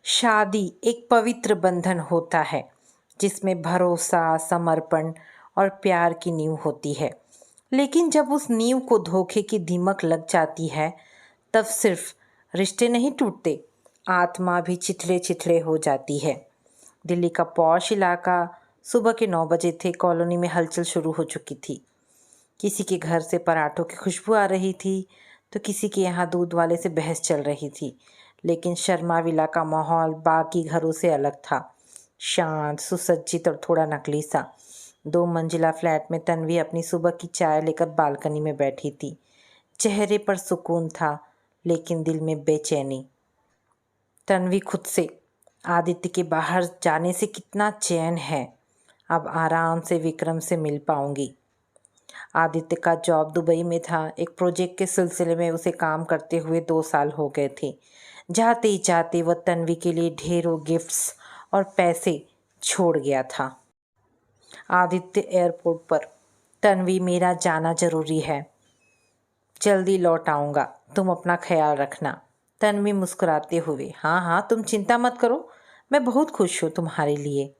शादी एक पवित्र बंधन होता है जिसमें भरोसा, समर्पण और प्यार की नींव होती है। लेकिन जब उस नींव को धोखे की दीमक लग जाती है, तब सिर्फ रिश्ते नहीं टूटते, आत्मा भी चिथड़े चिथड़े हो जाती है। दिल्ली का पॉश इलाका, सुबह के 9 बजे थे। कॉलोनी में हलचल शुरू हो चुकी थी। किसी के घर से पराठों की खुशबू आ रही थी, तो किसी के यहाँ दूध वाले से बहस चल रही थी। लेकिन शर्मा विला का माहौल बाकी घरों से अलग था। शांत, सुसज्जित और थोड़ा नकली सा। 2 मंजिला फ्लैट में तन्वी अपनी सुबह की चाय लेकर बालकनी में बैठी थी। चेहरे पर सुकून था, लेकिन दिल में बेचैनी। तन्वी खुद से, आदित्य के बाहर जाने से कितना चैन है। अब आराम से विक्रम से मिल पाऊंगी। आदित्य का जॉब दुबई में था। एक प्रोजेक्ट के सिलसिले में उसे काम करते हुए 2 साल हो गए थे। जाते ही जाते वह तन्वी के लिए ढेरों गिफ्ट्स और पैसे छोड़ गया था। आदित्य एयरपोर्ट पर, तन्वी, मेरा जाना जरूरी है, जल्दी लौट आऊँगा, तुम अपना ख्याल रखना। तन्वी मुस्कुराते हुए, हाँ हाँ, तुम चिंता मत करो, मैं बहुत खुश हूँ तुम्हारे लिए।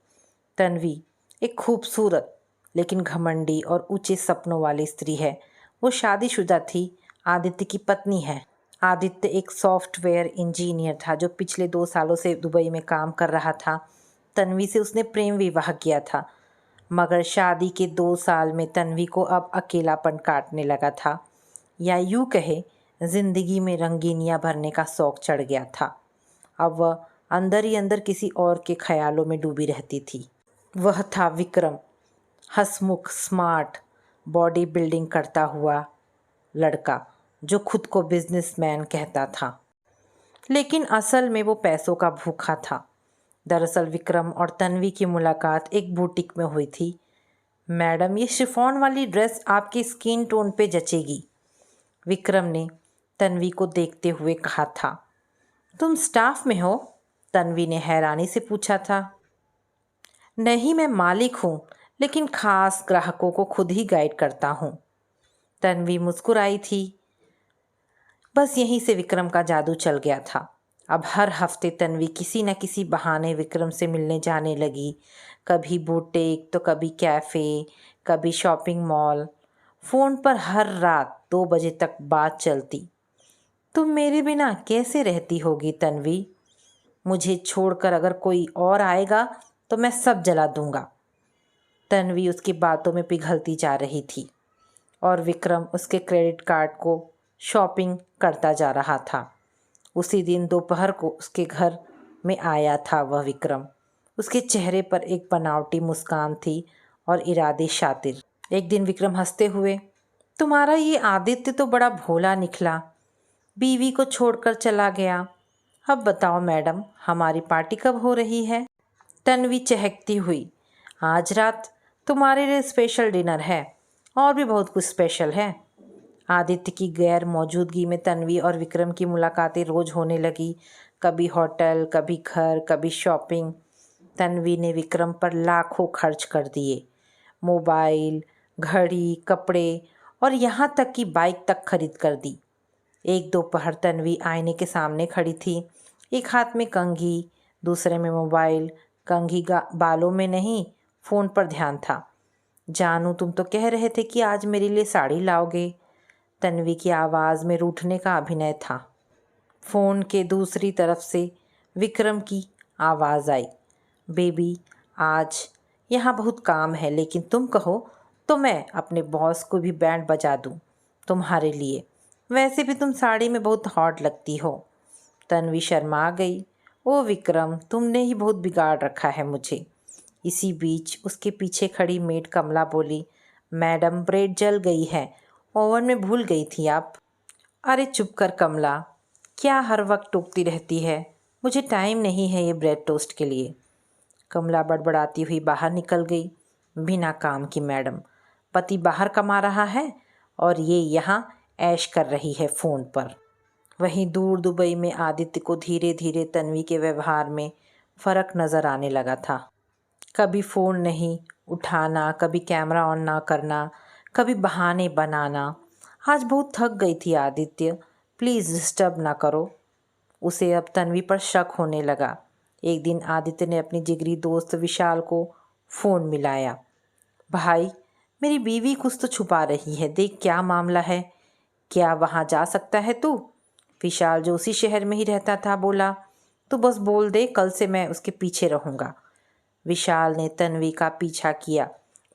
तन्वी एक खूबसूरत लेकिन घमंडी और ऊंचे सपनों वाली स्त्री है। वो शादीशुदा थी, आदित्य की पत्नी है। आदित्य एक सॉफ्टवेयर इंजीनियर था जो पिछले 2 सालों से दुबई में काम कर रहा था। तन्वी से उसने प्रेम विवाह किया था, मगर शादी के 2 साल में तन्वी को अब अकेलापन काटने लगा था, या यूँ कहे जिंदगी में रंगीनियाँ भरने का शौक चढ़ गया था। अब वह अंदर ही अंदर किसी और के ख्यालों में डूबी रहती थी। वह था विक्रम, हंसमुख, स्मार्ट, बॉडी बिल्डिंग करता हुआ लड़का जो खुद को बिजनेसमैन कहता था, लेकिन असल में वो पैसों का भूखा था। दरअसल विक्रम और तन्वी की मुलाकात एक बुटीक में हुई थी। मैडम, ये शिफॉन वाली ड्रेस आपकी स्किन टोन पे जचेगी, विक्रम ने तन्वी को देखते हुए कहा था। तुम स्टाफ में हो? तन्वी ने हैरानी से पूछा था। नहीं, मैं मालिक हूँ, लेकिन खास ग्राहकों को खुद ही गाइड करता हूँ। तन्वी मुस्कुराई थी। बस यहीं से विक्रम का जादू चल गया था। अब हर हफ्ते तन्वी किसी न किसी बहाने विक्रम से मिलने जाने लगी। कभी बुटीक तो कभी कैफ़े, कभी शॉपिंग मॉल। फ़ोन पर हर रात 2 बजे तक बात चलती। तुम मेरे बिना कैसे रहती होगी तन्वी? मुझे छोड़कर अगर कोई और आएगा तो मैं सब जला दूंगा। तन्वी उसकी बातों में पिघलती जा रही थी और विक्रम उसके क्रेडिट कार्ड को शॉपिंग करता जा रहा था। उसी दिन दोपहर को उसके घर में आया था वह विक्रम। उसके चेहरे पर एक बनावटी मुस्कान थी और इरादे शातिर। एक दिन विक्रम हंसते हुए, तुम्हारा ये आदित्य तो बड़ा भोला निकला, बीवी को छोड़कर चला गया। अब बताओ मैडम, हमारी पार्टी कब हो रही है? तन्वी चहकती हुई, आज रात तुम्हारे लिए स्पेशल डिनर है, और भी बहुत कुछ स्पेशल है। आदित्य की गैर मौजूदगी में तन्वी और विक्रम की मुलाकातें रोज होने लगी। कभी होटल, कभी घर, कभी शॉपिंग। तन्वी ने विक्रम पर लाखों खर्च कर दिए। मोबाइल, घड़ी, कपड़े और यहाँ तक कि बाइक तक खरीद कर दी। एक दोपहर तन्वी आईने के सामने खड़ी थी। एक हाथ में कंघी, दूसरे में मोबाइल। कंघी बालों में नहीं, फ़ोन पर ध्यान था। जानू, तुम तो कह रहे थे कि आज मेरे लिए साड़ी लाओगे। तन्वी की आवाज़ में रूठने का अभिनय था। फ़ोन के दूसरी तरफ से विक्रम की आवाज़ आई, बेबी, आज यहाँ बहुत काम है, लेकिन तुम कहो तो मैं अपने बॉस को भी बैंड बजा दूँ तुम्हारे लिए। वैसे भी तुम साड़ी में बहुत हॉट लगती हो। तन्वी शर्मा गई। ओ विक्रम, तुमने ही बहुत बिगाड़ रखा है मुझे। इसी बीच उसके पीछे खड़ी मेड कमला बोली, मैडम, ब्रेड जल गई है, ओवन में भूल गई थी आप। अरे चुप कर कमला, क्या हर वक्त टोकती रहती है? मुझे टाइम नहीं है ये ब्रेड टोस्ट के लिए। कमला बड़बड़ाती हुई बाहर निकल गई। बिना काम की मैडम, पति बाहर कमा रहा है और ये यहाँ ऐश कर रही है फ़ोन पर। वहीं दूर दुबई में आदित्य को धीरे धीरे तन्वी के व्यवहार में फ़र्क नज़र आने लगा था। कभी फ़ोन नहीं उठाना, कभी कैमरा ऑन ना करना, कभी बहाने बनाना। आज बहुत थक गई थी आदित्य, प्लीज़ डिस्टर्ब ना करो। उसे अब तन्वी पर शक होने लगा। एक दिन आदित्य ने अपनी जिगरी दोस्त विशाल को फ़ोन मिलाया। भाई, मेरी बीवी कुछ तो छुपा रही है, देख क्या मामला है। क्या वहाँ जा सकता है तू? विशाल, जो उसी शहर में ही रहता था, बोला। तू बस बोल दे, कल से मैं उसके पीछे रहूँगा। विशाल ने तन्वी का पीछा किया।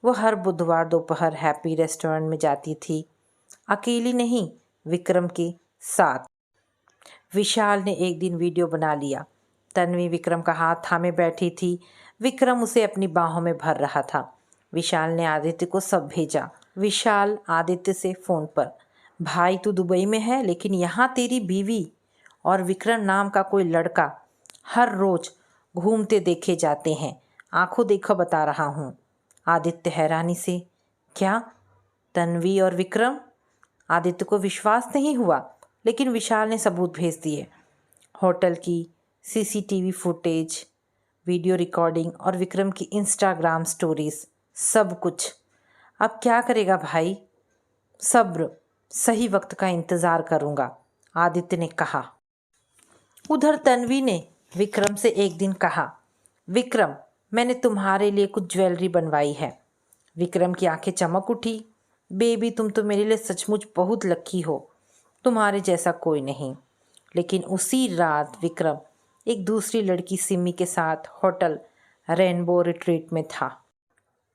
वो हर बुधवार दोपहर हैप्पी रेस्टोरेंट में जाती थी, अकेली नहीं, विक्रम के साथ। विशाल ने एक दिन वीडियो बना लिया। तन्वी विक्रम का हाथ थामे बैठी थी। विक्रम उसे अपनी बाहों में भर रहा था। विशाल ने आदित्य को सब भेजा। विशाल आदित्य से फ़ोन पर, भाई तू दुबई में है, लेकिन यहाँ तेरी बीवी और विक्रम नाम का कोई लड़का हर रोज़ घूमते देखे जाते हैं। आंखों देखो बता रहा हूँ। आदित्य हैरानी से, क्या? तन्वी और विक्रम? आदित्य को विश्वास नहीं हुआ, लेकिन विशाल ने सबूत भेज दिए। होटल की सीसीटीवी फुटेज, वीडियो रिकॉर्डिंग और विक्रम की इंस्टाग्राम स्टोरीज, सब कुछ। अब क्या करेगा भाई? सब्र, सही वक्त का इंतज़ार करूँगा, आदित्य ने कहा। उधर तन्वी ने विक्रम से एक दिन कहा, विक्रम, मैंने तुम्हारे लिए कुछ ज्वेलरी बनवाई है। विक्रम की आंखें चमक उठी। बेबी, तुम तो मेरे लिए सचमुच बहुत लकी हो, तुम्हारे जैसा कोई नहीं। लेकिन उसी रात विक्रम एक दूसरी लड़की सिमी के साथ होटल रेनबो रिट्रीट में था।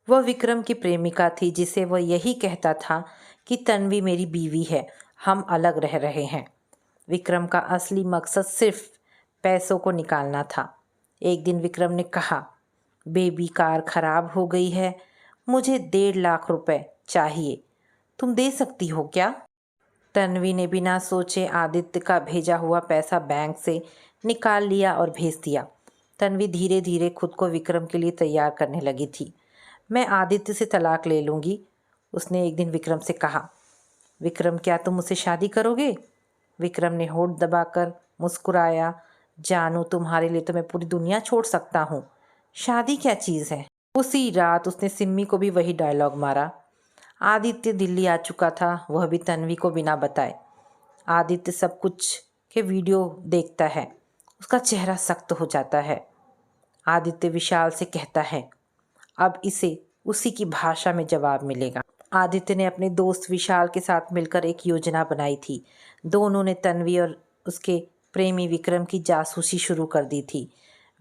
वह विक्रम की प्रेमिका थी, जिसे वह यही कहता था कि तन्वी मेरी बीवी है, हम अलग रह रहे हैं। विक्रम का असली मकसद सिर्फ पैसों को निकालना था। एक दिन विक्रम ने कहा, बेबी, कार खराब हो गई है, मुझे 1.5 लाख रुपए चाहिए, तुम दे सकती हो क्या? तन्वी ने बिना सोचे आदित्य का भेजा हुआ पैसा बैंक से निकाल लिया और भेज दिया। तन्वी धीरे धीरे खुद को विक्रम के लिए तैयार करने लगी थी। मैं आदित्य से तलाक ले लूँगी, उसने एक दिन विक्रम से कहा। विक्रम, क्या तुम मुझसे शादी करोगे? विक्रम ने होठ दबाकर मुस्कुराया। जानू, तुम्हारे लिए तो मैं पूरी दुनिया छोड़ सकता हूँ, शादी क्या चीज़ है। उसी रात उसने सिम्मी को भी वही डायलॉग मारा। आदित्य दिल्ली आ चुका था, वह भी तन्वी को बिना बताए। आदित्य सब कुछ के वीडियो देखता है, उसका चेहरा सख्त हो जाता है। आदित्य विशाल से कहता है, अब इसे उसी की भाषा में जवाब मिलेगा। आदित्य ने अपने दोस्त विशाल के साथ मिलकर एक योजना बनाई थी। दोनों ने तन्वी और उसके प्रेमी विक्रम की जासूसी शुरू कर दी थी।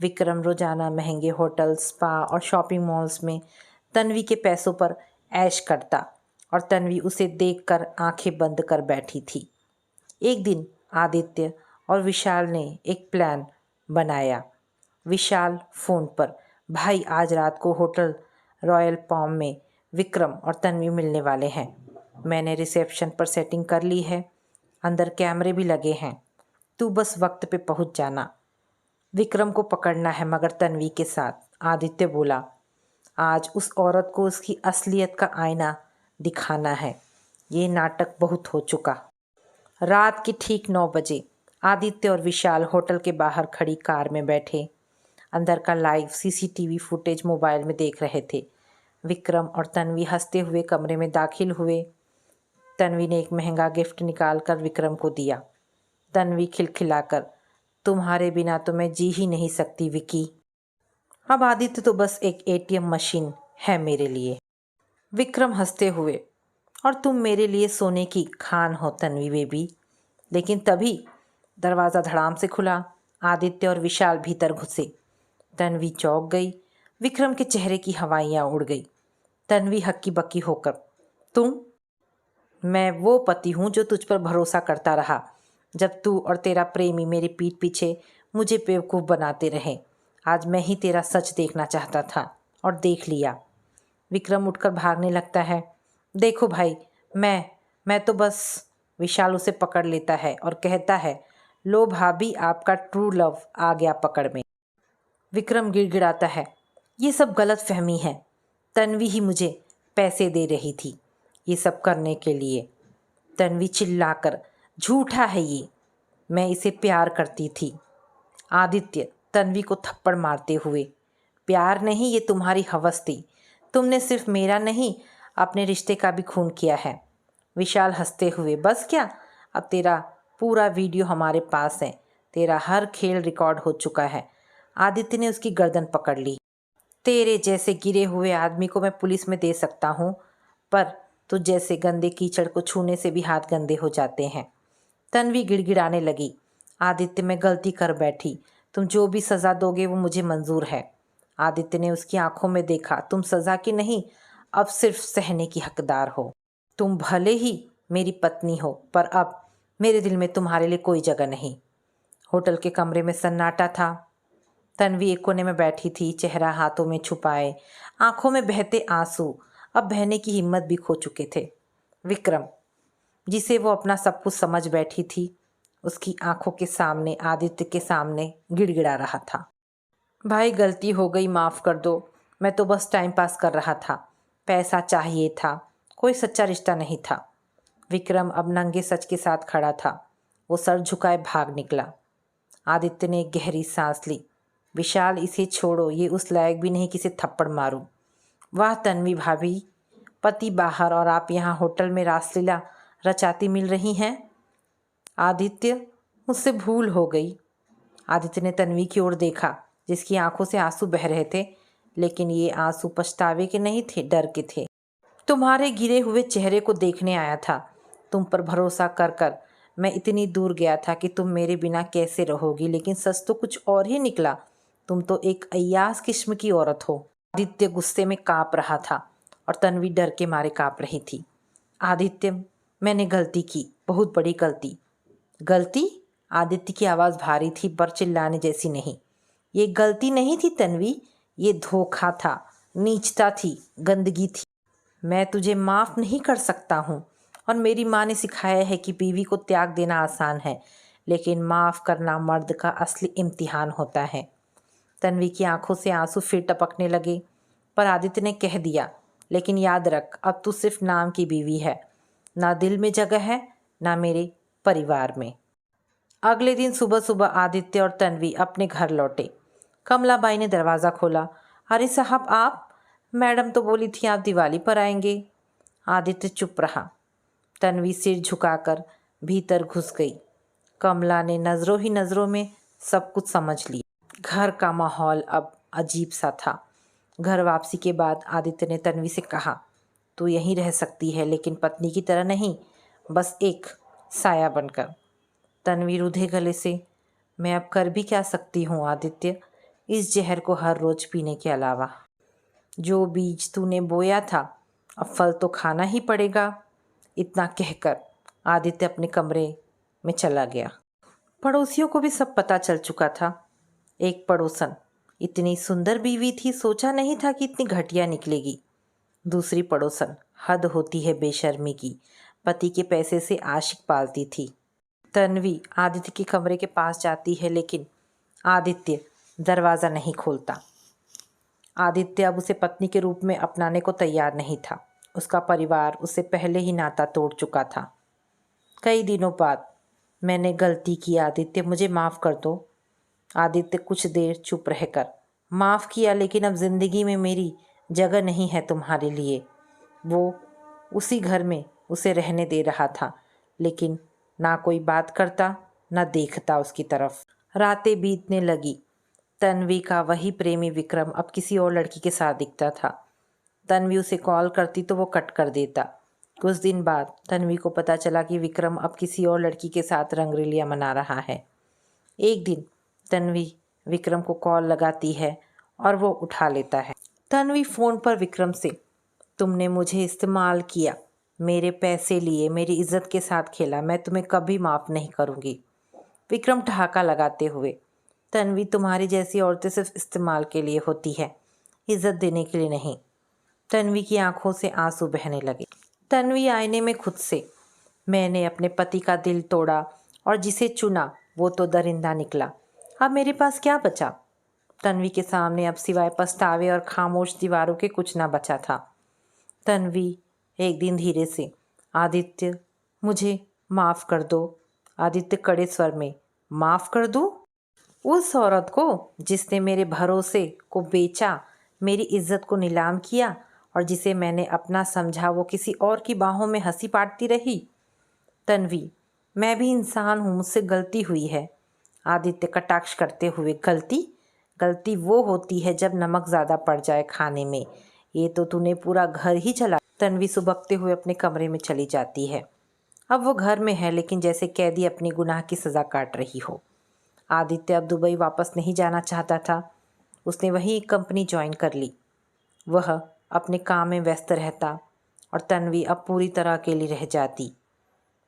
विक्रम रोजाना महंगे होटल, स्पा और शॉपिंग मॉल्स में तन्वी के पैसों पर ऐश करता और तन्वी उसे देखकर आंखें बंद कर बैठी थी। एक दिन आदित्य और विशाल ने एक प्लान बनाया। विशाल फ़ोन पर, भाई, आज रात को होटल रॉयल पाम में विक्रम और तन्वी मिलने वाले हैं। मैंने रिसेप्शन पर सेटिंग कर ली है, अंदर कैमरे भी लगे हैं, तू बस वक्त पे पहुंच जाना। विक्रम को पकड़ना है, मगर तन्वी के साथ, आदित्य बोला। आज उस औरत को उसकी असलियत का आईना दिखाना है, ये नाटक बहुत हो चुका। रात के ठीक 9 बजे आदित्य और विशाल होटल के बाहर खड़ी कार में बैठे अंदर का लाइव सीसीटीवी फुटेज मोबाइल में देख रहे थे। विक्रम और तन्वी हंसते हुए कमरे में दाखिल हुए। तन्वी ने एक महंगा गिफ्ट निकाल कर विक्रम को दिया। तन्वी खिलखिलाकर, तुम्हारे बिना तो मैं जी ही नहीं सकती विकी। अब आदित्य तो बस एक एटीएम मशीन है मेरे लिए। विक्रम हंसते हुए, और तुम मेरे लिए सोने की खान हो तन्वी बेबी। लेकिन तभी दरवाज़ा धड़ाम से खुला। आदित्य और विशाल भीतर घुसे। तन्वी चौंक गई। विक्रम के चेहरे की हवाइयाँ उड़ गई। तन्वी हक्की बक्की होकर, तुम? मैं वो पति हूँ जो तुझ पर भरोसा करता रहा, जब तू और तेरा प्रेमी मेरी पीठ पीछे मुझे बेवकूफ़ बनाते रहे। आज मैं ही तेरा सच देखना चाहता था और देख लिया। विक्रम उठकर भागने लगता है। देखो भाई, मैं तो बस। विशाल उसे पकड़ लेता है और कहता है, लो भाभी, आपका ट्रू लव आ गया पकड़ में। विक्रम गिड़गिड़ाता है, ये सब गलत फहमी है, तन्वी ही मुझे पैसे दे रही थी ये सब करने के लिए। तन्वी चिल्लाकर, झूठा है ये, मैं इसे प्यार करती थी। आदित्य तन्वी को थप्पड़ मारते हुए, प्यार नहीं, ये तुम्हारी हवस थी, तुमने सिर्फ मेरा नहीं अपने रिश्ते का भी खून किया है। विशाल हंसते हुए, बस क्या, अब तेरा पूरा वीडियो हमारे पास है, तेरा हर खेल रिकॉर्ड हो चुका है, आदित्य ने उसकी गर्दन पकड़ ली। तेरे जैसे गिरे हुए आदमी को मैं पुलिस में दे सकता हूँ, पर तुझ जैसे गंदे कीचड़ को छूने से भी हाथ गंदे हो जाते हैं। तन्वी गिड़गिड़ाने लगी। आदित्य, मैं गलती कर बैठी, तुम जो भी सज़ा दोगे वो मुझे मंजूर है। आदित्य ने उसकी आंखों में देखा। तुम सज़ा की नहीं, अब सिर्फ सहने की हकदार हो। तुम भले ही मेरी पत्नी हो, पर अब मेरे दिल में तुम्हारे लिए कोई जगह नहीं। होटल के कमरे में सन्नाटा था। तन्वी एक कोने में बैठी थी, चेहरा हाथों में छुपाए, आंखों में बहते आंसू अब बहने की हिम्मत भी खो चुके थे। विक्रम, जिसे वो अपना सब कुछ समझ बैठी थी, उसकी आंखों के सामने, आदित्य के सामने गिड़गिड़ा रहा था। भाई, गलती हो गई, माफ़ कर दो। मैं तो बस टाइम पास कर रहा था। पैसा चाहिए था, कोई सच्चा रिश्ता नहीं था। विक्रम अब नंगे सच के साथ खड़ा था। वो सर झुकाए भाग निकला। आदित्य ने एक गहरी सांस ली। विशाल, इसे छोड़ो, ये उस लायक भी नहीं कि इसे थप्पड़ मारूं। वाह तन्वी भाभी, पति बाहर और आप यहाँ होटल में रासलीला रचाती मिल रही हैं। आदित्य, मुझसे भूल हो गई। आदित्य ने तन्वी की ओर देखा, जिसकी आंखों से आंसू बह रहे थे, लेकिन ये आंसू पछतावे के नहीं थे, डर के थे। तुम्हारे गिरे हुए चेहरे को देखने आया था। तुम पर भरोसा कर कर मैं इतनी दूर गया था कि तुम मेरे बिना कैसे रहोगी, लेकिन सच तो कुछ और ही निकला। तुम तो एक अय्यास किस्म की औरत हो। आदित्य गुस्से में काँप रहा था और तन्वी डर के मारे काँप रही थी। आदित्य, मैंने गलती की, बहुत बड़ी गलती। गलती? आदित्य की आवाज़ भारी थी, पर चिल्लाने जैसी नहीं। ये गलती नहीं थी तन्वी, ये धोखा था, नीचता थी, गंदगी थी। मैं तुझे माफ़ नहीं कर सकता हूँ, और मेरी माँ ने सिखाया है कि बीवी को त्याग देना आसान है, लेकिन माफ़ करना मर्द का असली इम्तिहान होता है। तन्वी की आंखों से आंसू फिर टपकने लगे, पर आदित्य ने कह दिया, लेकिन याद रख, अब तू सिर्फ नाम की बीवी है, ना दिल में जगह है, ना मेरे परिवार में। अगले दिन सुबह सुबह आदित्य और तन्वी अपने घर लौटे। कमलाबाई ने दरवाज़ा खोला। अरे साहब, आप? मैडम तो बोली थी आप दिवाली पर आएंगे। आदित्य चुप रहा। तन्वी सिर झुकाकर भीतर घुस गई। कमला ने नज़रों ही नज़रों में सब कुछ समझ लिया। घर का माहौल अब अजीब सा था। घर वापसी के बाद आदित्य ने तन्वी से कहा, तू यहीं रह सकती है, लेकिन पत्नी की तरह नहीं, बस एक साया बनकर। तन्वी रूधे गले से, मैं अब कर भी क्या सकती हूँ आदित्य, इस जहर को हर रोज़ पीने के अलावा। जो बीज तूने बोया था, अब फल तो खाना ही पड़ेगा। इतना कहकर आदित्य अपने कमरे में चला गया। पड़ोसियों को भी सब पता चल चुका था। एक पड़ोसन, इतनी सुंदर बीवी थी, सोचा नहीं था कि इतनी घटिया निकलेगी। दूसरी पड़ोसन, हद होती है बेशर्मी की, पति के पैसे से आशिक पालती थी। तन्वी आदित्य के कमरे के पास जाती है, लेकिन आदित्य दरवाज़ा नहीं खोलता। आदित्य अब उसे पत्नी के रूप में अपनाने को तैयार नहीं था। उसका परिवार उससे पहले ही नाता तोड़ चुका था। कई दिनों बाद, मैंने गलती की आदित्य, मुझे माफ़ कर दो। आदित्य कुछ देर चुप रहकर, माफ़ किया, लेकिन अब ज़िंदगी में मेरी जगह नहीं है तुम्हारे लिए। वो उसी घर में उसे रहने दे रहा था, लेकिन ना कोई बात करता, ना देखता उसकी तरफ। रातें बीतने लगी। तन्वी का वही प्रेमी विक्रम अब किसी और लड़की के साथ दिखता था। तन्वी उसे कॉल करती तो वो कट कर देता। कुछ दिन बाद तन्वी को पता चला कि विक्रम अब किसी और लड़की के साथ रंगरेलियां मना रहा है। एक दिन तन्वी विक्रम को कॉल लगाती है और वो उठा लेता है। तन्वी फ़ोन पर विक्रम से, तुमने मुझे इस्तेमाल किया, मेरे पैसे लिए, मेरी इज्जत के साथ खेला, मैं तुम्हें कभी माफ़ नहीं करूँगी। विक्रम ठहाका लगाते हुए, तन्वी, तुम्हारी जैसी औरतें सिर्फ इस्तेमाल के लिए होती है, इज्जत देने के लिए नहीं। तन्वी की आंखों से आंसू बहने लगे। तन्वी आईने में खुद से, मैंने अपने पति का दिल तोड़ा और जिसे चुना वो तो दरिंदा निकला, अब मेरे पास क्या बचा। तन्वी के सामने अब सिवाय पछतावे और खामोश दीवारों के कुछ ना बचा था। तन्वी एक दिन धीरे से, आदित्य, मुझे माफ़ कर दो। आदित्य कड़े स्वर में, माफ़ कर दूँ? उस औरत को जिसने मेरे भरोसे को बेचा, मेरी इज्जत को नीलाम किया, और जिसे मैंने अपना समझा, वो किसी और की बाहों में हंसी पाटती रही। तन्वी, मैं भी इंसान हूँ, मुझसे गलती हुई है। आदित्य कटाक्ष करते हुए, गलती? गलती वो होती है जब नमक ज़्यादा पड़ जाए खाने में। ये तो तूने पूरा घर ही जला। तन्वी सुबकते हुए अपने कमरे में चली जाती है। अब वो घर में है, लेकिन जैसे कैदी अपनी गुनाह की सज़ा काट रही हो। आदित्य अब दुबई वापस नहीं जाना चाहता था। उसने वहीं एक कंपनी ज्वाइन कर ली। वह अपने काम में व्यस्त रहता और तन्वी अब पूरी तरह अकेली रह जाती।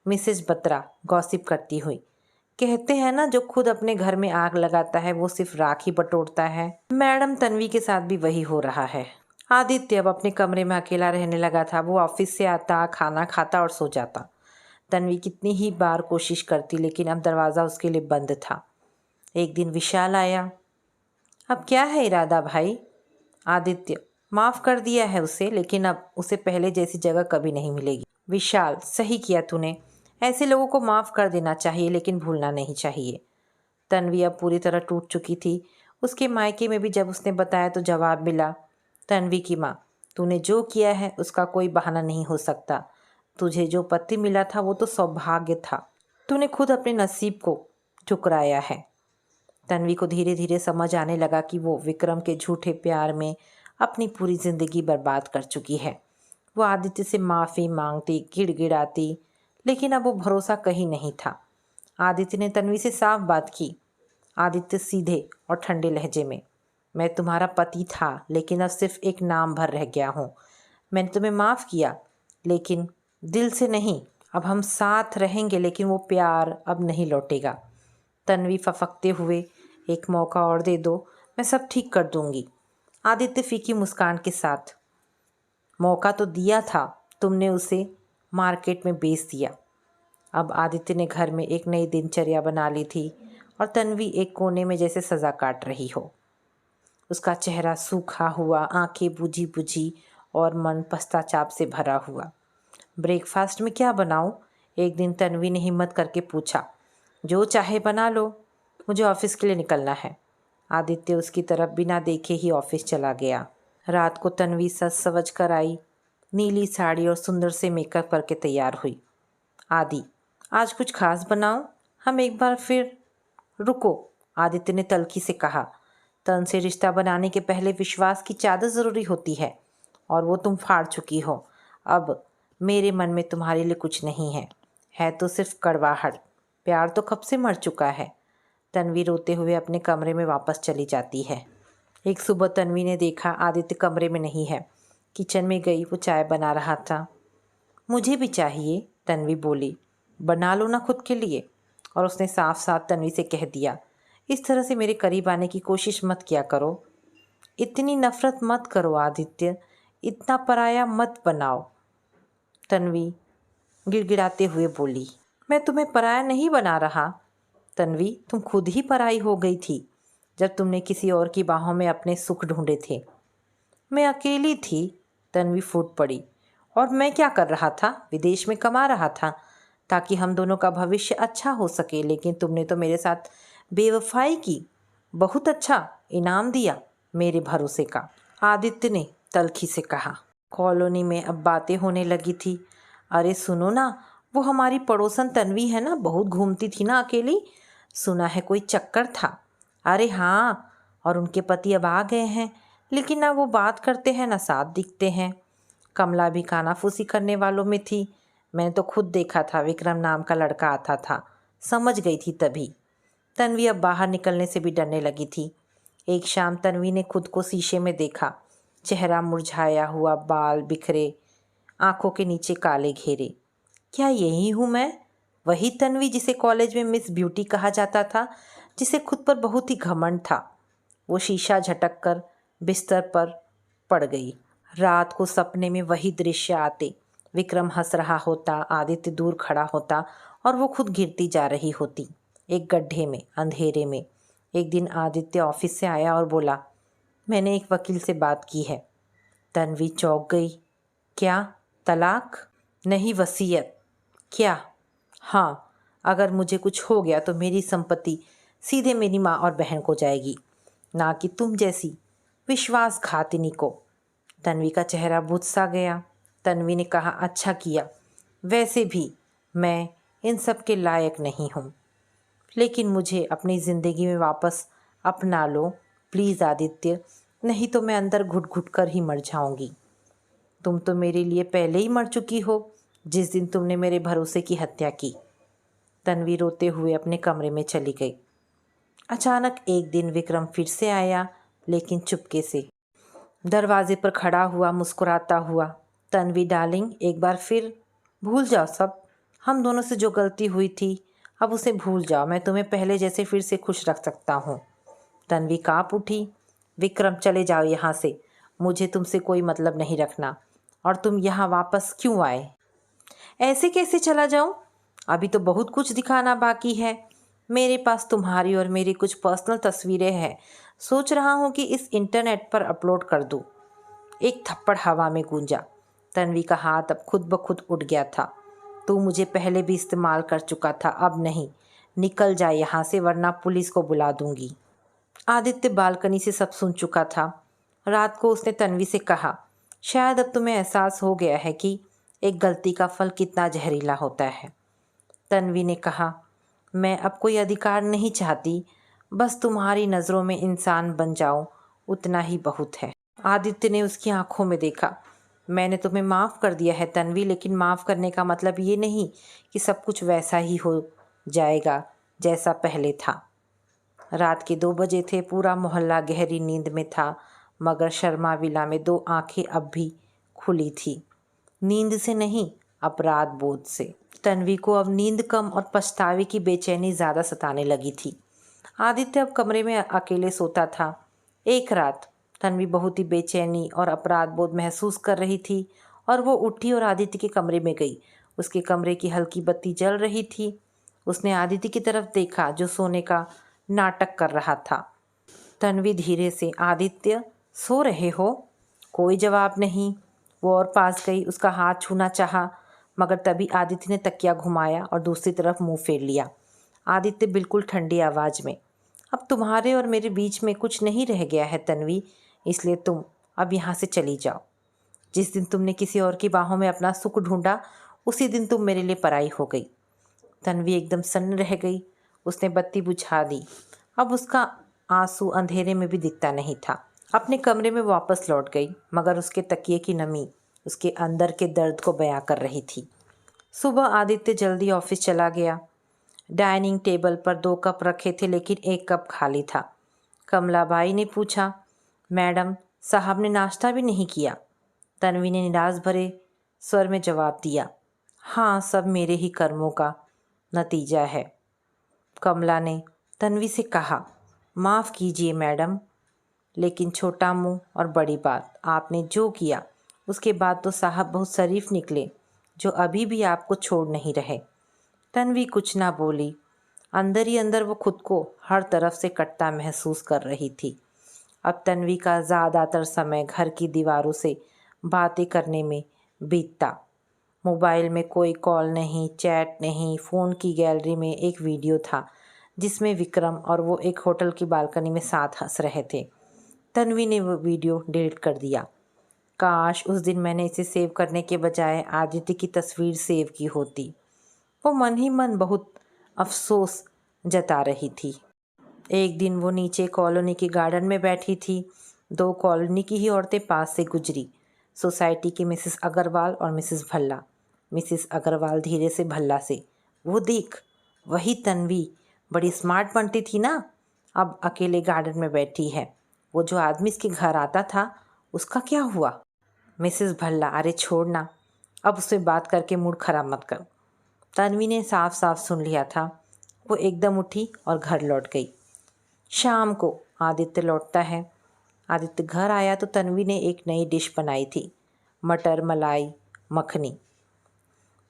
मिसेस बत्रा गॉसिप करती हुई, कहते हैं ना, जो खुद अपने घर में आग लगाता है वो सिर्फ राख ही बटोरता है। मैडम, तन्वी के साथ भी वही हो रहा है। आदित्य अब अपने कमरे में अकेला रहने लगा था। वो ऑफिस से आता, खाना खाता और सो जाता। तन्वी कितनी ही बार कोशिश करती, लेकिन अब दरवाज़ा उसके लिए बंद था। एक दिन विशाल आया। अब क्या है इरादा भाई? आदित्य, माफ़ कर दिया है उसे, लेकिन अब उसे पहले जैसी जगह कभी नहीं मिलेगी। विशाल, सही किया तूने। ऐसे लोगों को माफ़ कर देना चाहिए, लेकिन भूलना नहीं चाहिए। तन्वी अब पूरी तरह टूट चुकी थी। उसके मायके में भी जब उसने बताया तो जवाब मिला, तन्वी की माँ, तूने जो किया है उसका कोई बहाना नहीं हो सकता। तुझे जो पति मिला था वो तो सौभाग्य था। तूने खुद अपने नसीब को ठुकराया है। तन्वी को धीरे धीरे समझ आने लगा कि वो विक्रम के झूठे प्यार में अपनी पूरी जिंदगी बर्बाद कर चुकी है। वो आदित्य से माफ़ी मांगती, गिड़गिड़ाती, लेकिन अब वो भरोसा कहीं नहीं था। आदित्य ने तन्वी से साफ बात की। आदित्य सीधे और ठंडे लहजे में, मैं तुम्हारा पति था, लेकिन अब सिर्फ एक नाम भर रह गया हूँ। मैंने तुम्हें माफ़ किया, लेकिन दिल से नहीं। अब हम साथ रहेंगे, लेकिन वो प्यार अब नहीं लौटेगा। तन्वी फफकते हुए, एक मौका और दे दो, मैं सब ठीक कर दूंगी। आदित्य फीकी मुस्कान के साथ, मौका तो दिया था, तुमने उसे मार्केट में बेच दिया। अब आदित्य ने घर में एक नई दिनचर्या बना ली थी और तन्वी एक कोने में जैसे सज़ा काट रही हो। उसका चेहरा सूखा हुआ, आंखें बुझी बुझी और मन पश्चाताप से भरा हुआ। ब्रेकफास्ट में क्या बनाऊं? एक दिन तन्वी ने हिम्मत करके पूछा। जो चाहे बना लो, मुझे ऑफिस के लिए निकलना है। आदित्य उसकी तरफ बिना देखे ही ऑफिस चला गया। रात को तन्वी सज सवज कर आई, नीली साड़ी और सुंदर से मेकअप करके तैयार हुई। आदि, आज कुछ खास बनाओ, हम एक बार फिर। रुको, आदित्य ने तल्खी से कहा, तन से रिश्ता बनाने के पहले विश्वास की चादर ज़रूरी होती है, और वो तुम फाड़ चुकी हो। अब मेरे मन में तुम्हारे लिए कुछ नहीं है तो सिर्फ कड़वाहट। प्यार तो कब से मर चुका है। तन्वी रोते हुए अपने कमरे में वापस चली जाती है। एक सुबह तन्वी ने देखा आदित्य कमरे में नहीं है। किचन में गई, वो चाय बना रहा था। मुझे भी चाहिए, तन्वी बोली। बना लो ना खुद के लिए। और उसने साफ साफ तन्वी से कह दिया, इस तरह से मेरे करीब आने की कोशिश मत किया करो। इतनी नफरत मत करो आदित्य, इतना पराया मत बनाओ। तन्वी गिड़गिड़ाते हुए बोली, मैं तुम्हें पराया नहीं बना रहा। तन्वी, तुम खुद ही पराई हो गई थी जब तुमने किसी और की बाहों में अपने सुख ढूंढे थे। मैं अकेली थी, तन्वी फूट पड़ी। और मैं क्या कर रहा था? विदेश में कमा रहा था ताकि हम दोनों का भविष्य अच्छा हो सके, लेकिन तुमने तो मेरे साथ बेवफाई की। बहुत अच्छा इनाम दिया मेरे भरोसे का, आदित्य ने तल्खी से कहा। कॉलोनी में अब बातें होने लगी थी। अरे सुनो ना, वो हमारी पड़ोसन तन्वी है ना, बहुत घूमती थी ना अकेली, सुना है कोई चक्कर था। अरे हाँ, और उनके पति अब आ गए हैं, लेकिन ना वो बात करते हैं ना साथ दिखते हैं। कमला भी कानाफूसी करने वालों में थी। मैंने तो खुद देखा था, विक्रम नाम का लड़का आता था, समझ गई थी तभी। तन्वी अब बाहर निकलने से भी डरने लगी थी। एक शाम तन्वी ने खुद को शीशे में देखा। चेहरा मुरझाया हुआ, बाल बिखरे, आंखों के नीचे काले घेरे। क्या यही हूँ मैं? वही तन्वी जिसे कॉलेज में मिस ब्यूटी कहा जाता था, जिसे खुद पर बहुत ही घमंड था। वो शीशा झटक कर बिस्तर पर पड़ गई। रात को सपने में वही दृश्य आते। विक्रम हंस रहा होता, आदित्य दूर खड़ा होता और वो खुद गिरती जा रही होती एक गड्ढे में, अंधेरे में। एक दिन आदित्य ऑफिस से आया और बोला, मैंने एक वकील से बात की है। तन्वी चौंक गई। क्या? तलाक? नहीं, वसीयत। क्या? हाँ, अगर मुझे कुछ हो गया तो मेरी संपत्ति सीधे मेरी माँ और बहन को जाएगी, ना कि तुम जैसी विश्वासघातिनी को। तन्वी का चेहरा बुझ सा गया। तन्वी ने कहा, अच्छा किया, वैसे भी मैं इन सब के लायक नहीं हूँ, लेकिन मुझे अपनी ज़िंदगी में वापस अपना लो, प्लीज़ आदित्य, नहीं तो मैं अंदर घुट घुट कर ही मर जाऊंगी। तुम तो मेरे लिए पहले ही मर चुकी हो जिस दिन तुमने मेरे भरोसे की हत्या की। तन्वी रोते हुए अपने कमरे में चली गई। अचानक एक दिन विक्रम फिर से आया, लेकिन चुपके से। दरवाजे पर खड़ा हुआ मुस्कुराता हुआ। तन्वी डार्लिंग, एक बार फिर भूल जाओ सब। हम दोनों से जो गलती हुई थी अब उसे भूल जाओ। मैं तुम्हें पहले जैसे फिर से खुश रख सकता हूँ। तन्वी काँप उठी। विक्रम, चले जाओ यहाँ से। मुझे तुमसे कोई मतलब नहीं रखना। और तुम यहाँ वापस क्यों आए? ऐसे कैसे चला जाऊँ? अभी तो बहुत कुछ दिखाना बाकी है। मेरे पास तुम्हारी और मेरी कुछ पर्सनल तस्वीरें हैं। सोच रहा हूँ कि इस इंटरनेट पर अपलोड कर दूँ। एक थप्पड़ हवा में गूंजा। तन्वी का हाथ अब खुद ब खुद उठ गया था। तू मुझे पहले भी इस्तेमाल कर चुका था, अब नहीं। निकल जा यहाँ से, वरना पुलिस को बुला दूंगी। आदित्य बालकनी से सब सुन चुका था। रात को उसने तन्वी से कहा, शायद अब तुम्हें एहसास हो गया है कि एक गलती का फल कितना जहरीला होता है। तन्वी ने कहा, मैं अब कोई अधिकार नहीं चाहती, बस तुम्हारी नज़रों में इंसान बन जाऊं, उतना ही बहुत है। आदित्य ने उसकी आंखों में देखा। मैंने तुम्हें माफ़ कर दिया है तन्वी, लेकिन माफ़ करने का मतलब ये नहीं कि सब कुछ वैसा ही हो जाएगा जैसा पहले था। रात के 2 बजे थे। पूरा मोहल्ला गहरी नींद में था, मगर शर्मा विला में 2 आंखें अब भी खुली थी। नींद से नहीं, अपराध बोध से। तन्वी को अब नींद कम और पछतावे की बेचैनी ज़्यादा सताने लगी थी। आदित्य अब कमरे में अकेले सोता था। एक रात तन्वी बहुत ही बेचैनी और अपराध बोध महसूस कर रही थी और वो उठी और आदित्य के कमरे में गई। उसके कमरे की हल्की बत्ती जल रही थी। उसने आदित्य की तरफ देखा जो सोने का नाटक कर रहा था। तन्वी धीरे से, आदित्य सो रहे हो? कोई जवाब नहीं। वो और पास गई, उसका हाथ छूना चाहा, मगर तभी आदित्य ने तकिया घुमाया और दूसरी तरफ मुंह फेर लिया। आदित्य बिल्कुल ठंडी आवाज़ में, अब तुम्हारे और मेरे बीच में कुछ नहीं रह गया है तन्वी, इसलिए तुम अब यहाँ से चली जाओ। जिस दिन तुमने किसी और की बाहों में अपना सुख ढूंढा, उसी दिन तुम मेरे लिए पराई हो गई। तन्वी एकदम सन्न रह गई। उसने बत्ती बुझा दी। अब उसका आंसू अंधेरे में भी दिखता नहीं था। अपने कमरे में वापस लौट गई, मगर उसके तकिए की नमी उसके अंदर के दर्द को बयां कर रही थी। सुबह आदित्य जल्दी ऑफिस चला गया। डाइनिंग टेबल पर 2 कप रखे थे, लेकिन एक कप खाली था। कमलाबाई ने पूछा, मैडम साहब ने नाश्ता भी नहीं किया? तन्वी ने निराश भरे स्वर में जवाब दिया, हाँ, सब मेरे ही कर्मों का नतीजा है। कमला ने तन्वी से कहा, माफ़ कीजिए मैडम, लेकिन छोटा मुंह और बड़ी बात। आपने जो किया उसके बाद तो साहब बहुत शरीफ निकले, जो अभी भी आपको छोड़ नहीं रहे। तन्वी कुछ ना बोली। अंदर ही अंदर वो खुद को हर तरफ से कटता महसूस कर रही थी। अब तन्वी का ज़्यादातर समय घर की दीवारों से बातें करने में बीतता। मोबाइल में कोई कॉल नहीं, चैट नहीं। फ़ोन की गैलरी में एक वीडियो था जिसमें विक्रम और वो एक होटल की बालकनी में साथ हंस रहे थे। तन्वी ने वो वीडियो डिलीट कर दिया। काश उस दिन मैंने इसे सेव करने के बजाय आदित्य की तस्वीर सेव की होती। वो मन ही मन बहुत अफसोस जता रही थी। एक दिन वो नीचे कॉलोनी के गार्डन में बैठी थी। 2 कॉलोनी की ही औरतें पास से गुजरी, सोसाइटी की मिसेस अग्रवाल और मिसेस भल्ला। मिसेस अग्रवाल धीरे से भल्ला से, वो देख, वही तन्वी, बड़ी स्मार्ट बनती थी ना, अब अकेले गार्डन में बैठी है। वो जो आदमी इसके घर आता था, उसका क्या हुआ? मिसेस भल्ला, अरे छोड़ना, अब उससे बात करके मूड खराब मत कर। तन्वी ने साफ साफ सुन लिया था। वो एकदम उठी और घर लौट गई। शाम को आदित्य लौटता है। आदित्य घर आया तो तन्वी ने एक नई डिश बनाई थी, मटर मलाई मखनी।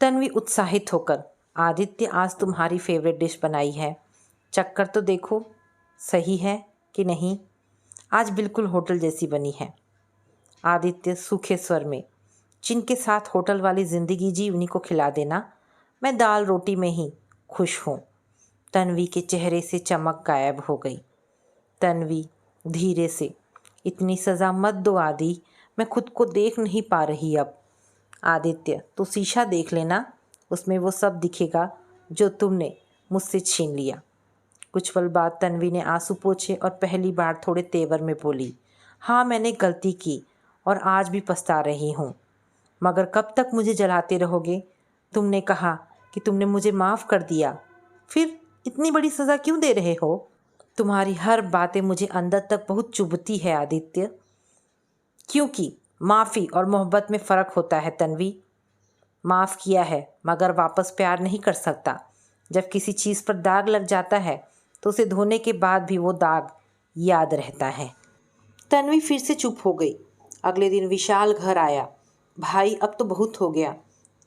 तन्वी उत्साहित होकर, आदित्य आज तुम्हारी फेवरेट डिश बनाई है, चक्कर तो देखो सही है कि नहीं, आज बिल्कुल होटल जैसी बनी है। आदित्य सूखे स्वर में, जिनके साथ होटल वाली ज़िंदगी जी उन्हीं को खिला देना, मैं दाल रोटी में ही खुश हूँ। तन्वी के चेहरे से चमक गायब हो गई। तन्वी धीरे से, इतनी सज़ा मत दो आदि, मैं खुद को देख नहीं पा रही अब। आदित्य, तो शीशा देख लेना, उसमें वो सब दिखेगा जो तुमने मुझसे छीन लिया। कुछ पल बाद तन्वी ने आंसू पोंछे और पहली बार थोड़े तेवर में बोली, हाँ मैंने गलती की और आज भी पछता रही हूँ, मगर कब तक मुझे जलाते रहोगे? तुमने कहा कि तुमने मुझे माफ़ कर दिया, फिर इतनी बड़ी सज़ा क्यों दे रहे हो? तुम्हारी हर बातें मुझे अंदर तक बहुत चुभती है आदित्य। क्योंकि माफ़ी और मोहब्बत में फ़र्क होता है तन्वी। माफ़ किया है मगर वापस प्यार नहीं कर सकता। जब किसी चीज़ पर दाग लग जाता है तो उसे धोने के बाद भी वो दाग याद रहता है। तन्वी फिर से चुप हो गई। अगले दिन विशाल घर आया। भाई अब तो बहुत हो गया,